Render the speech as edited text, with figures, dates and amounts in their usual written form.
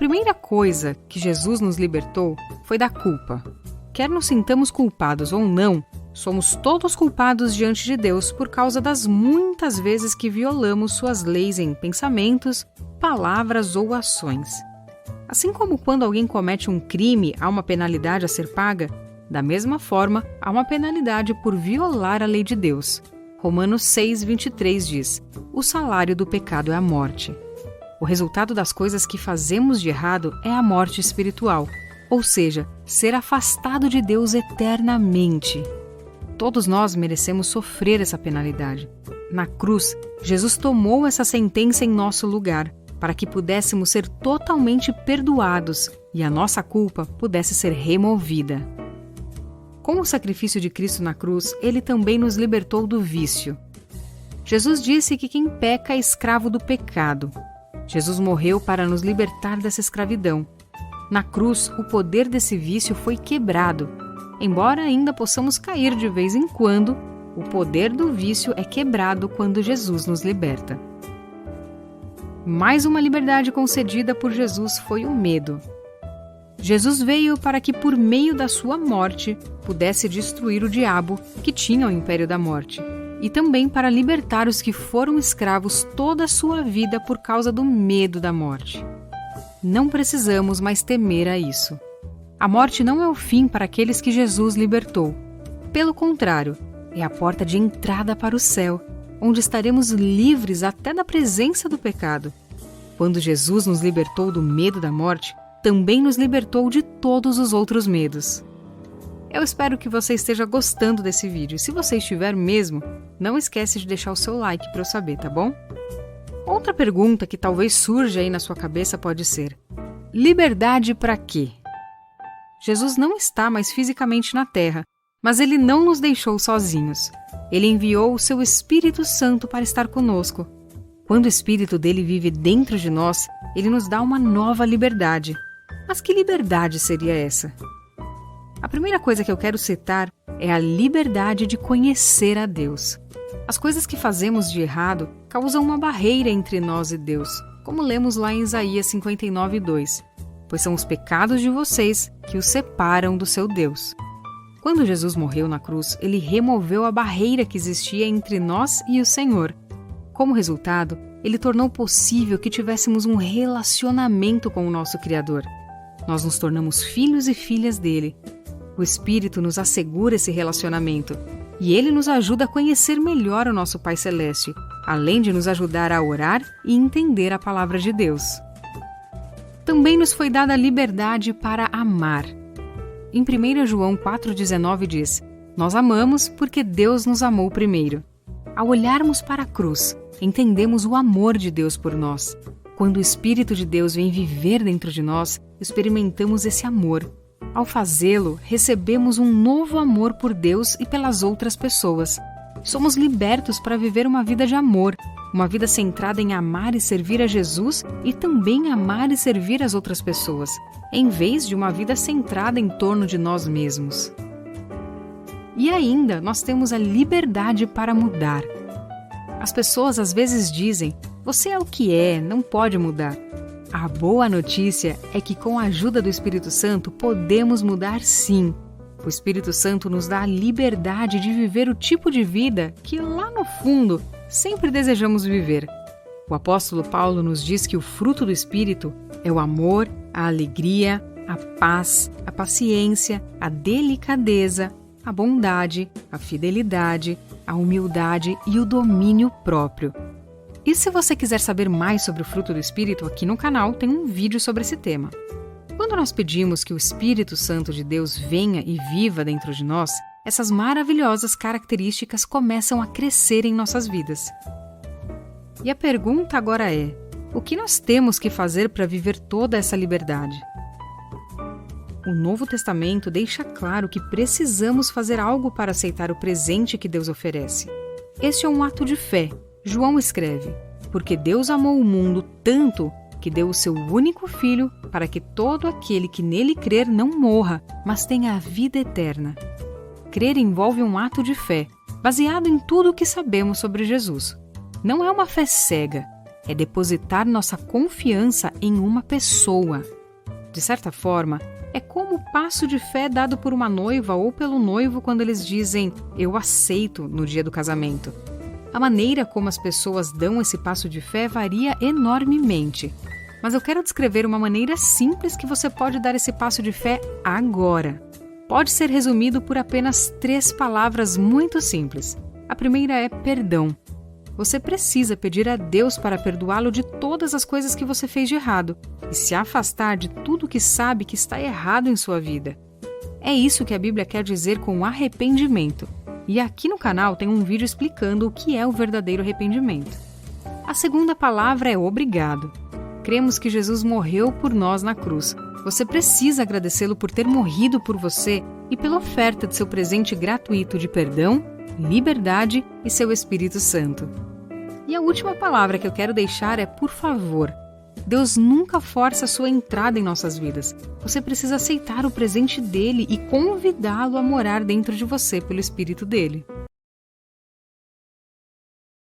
primeira coisa que Jesus nos libertou foi da culpa. Quer nos sintamos culpados ou não, somos todos culpados diante de Deus por causa das muitas vezes que violamos suas leis em pensamentos, palavras ou ações. Assim como quando alguém comete um crime, há uma penalidade a ser paga, da mesma forma, há uma penalidade por violar a lei de Deus. Romanos 6:23 diz: o salário do pecado é a morte. O resultado das coisas que fazemos de errado é a morte espiritual, ou seja, ser afastado de Deus eternamente. Todos nós merecemos sofrer essa penalidade. Na cruz, Jesus tomou essa sentença em nosso lugar, para que pudéssemos ser totalmente perdoados e a nossa culpa pudesse ser removida. Com o sacrifício de Cristo na cruz, Ele também nos libertou do vício. Jesus disse que quem peca é escravo do pecado. Jesus morreu para nos libertar dessa escravidão. Na cruz, o poder desse vício foi quebrado. Embora ainda possamos cair de vez em quando, o poder do vício é quebrado quando Jesus nos liberta. Mais uma liberdade concedida por Jesus foi o medo. Jesus veio para que, por meio da sua morte, pudesse destruir o diabo, que tinha o império da morte, e também para libertar os que foram escravos toda a sua vida por causa do medo da morte. Não precisamos mais temer a isso. A morte não é o fim para aqueles que Jesus libertou. Pelo contrário, é a porta de entrada para o céu, onde estaremos livres até da presença do pecado. Quando Jesus nos libertou do medo da morte, também nos libertou de todos os outros medos. Eu espero que você esteja gostando desse vídeo. Se você estiver mesmo, não esquece de deixar o seu like para eu saber, tá bom? Outra pergunta que talvez surja aí na sua cabeça pode ser: liberdade para quê? Jesus não está mais fisicamente na Terra, mas Ele não nos deixou sozinhos. Ele enviou o seu Espírito Santo para estar conosco. Quando o Espírito dele vive dentro de nós, Ele nos dá uma nova liberdade. Mas que liberdade seria essa? A primeira coisa que eu quero citar é a liberdade de conhecer a Deus. As coisas que fazemos de errado causam uma barreira entre nós e Deus, como lemos lá em Isaías 59:2. Pois são os pecados de vocês que os separam do seu Deus. Quando Jesus morreu na cruz, Ele removeu a barreira que existia entre nós e o Senhor. Como resultado, Ele tornou possível que tivéssemos um relacionamento com o nosso Criador. Nós nos tornamos filhos e filhas dele. O Espírito nos assegura esse relacionamento e Ele nos ajuda a conhecer melhor o nosso Pai Celeste, além de nos ajudar a orar e entender a palavra de Deus. Também nos foi dada a liberdade para amar. Em 1 João 4,19 diz: nós amamos porque Deus nos amou primeiro. Ao olharmos para a cruz, entendemos o amor de Deus por nós. Quando o Espírito de Deus vem viver dentro de nós, experimentamos esse amor. Ao fazê-lo, recebemos um novo amor por Deus e pelas outras pessoas. Somos libertos para viver uma vida de amor, uma vida centrada em amar e servir a Jesus e também amar e servir as outras pessoas, em vez de uma vida centrada em torno de nós mesmos. E ainda, nós temos a liberdade para mudar. As pessoas às vezes dizem: você é o que é, não pode mudar. A boa notícia é que com a ajuda do Espírito Santo podemos mudar sim. O Espírito Santo nos dá a liberdade de viver o tipo de vida que lá no fundo sempre desejamos viver. O apóstolo Paulo nos diz que o fruto do Espírito é o amor, a alegria, a paz, a paciência, a delicadeza, a bondade, a fidelidade, a humildade e o domínio próprio. E se você quiser saber mais sobre o fruto do Espírito, aqui no canal tem um vídeo sobre esse tema. Quando nós pedimos que o Espírito Santo de Deus venha e viva dentro de nós, essas maravilhosas características começam a crescer em nossas vidas. E a pergunta agora é: o que nós temos que fazer para viver toda essa liberdade? O Novo Testamento deixa claro que precisamos fazer algo para aceitar o presente que Deus oferece. Este é um ato de fé. João escreve: porque Deus amou o mundo tanto que deu o seu único Filho para que todo aquele que nele crer não morra, mas tenha a vida eterna. Crer envolve um ato de fé, baseado em tudo o que sabemos sobre Jesus. Não é uma fé cega. é depositar nossa confiança em uma pessoa. De certa forma, é como o passo de fé dado por uma noiva ou pelo noivo quando eles dizem "eu aceito" no dia do casamento. A maneira como as pessoas dão esse passo de fé varia enormemente. Mas eu quero descrever uma maneira simples que você pode dar esse passo de fé agora. Pode ser resumido por apenas 3 palavras muito simples. A primeira é perdão. Você precisa pedir a Deus para perdoá-lo de todas as coisas que você fez de errado e se afastar de tudo que sabe que está errado em sua vida. É isso que a Bíblia quer dizer com arrependimento. E aqui no canal tem um vídeo explicando o que é o verdadeiro arrependimento. A segunda palavra é obrigado. Cremos que Jesus morreu por nós na cruz. Você precisa agradecê-lo por ter morrido por você e pela oferta de seu presente gratuito de perdão, liberdade e seu Espírito Santo. E a última palavra que eu quero deixar é por favor. Deus nunca força a sua entrada em nossas vidas. Você precisa aceitar o presente dele e convidá-lo a morar dentro de você pelo Espírito dele.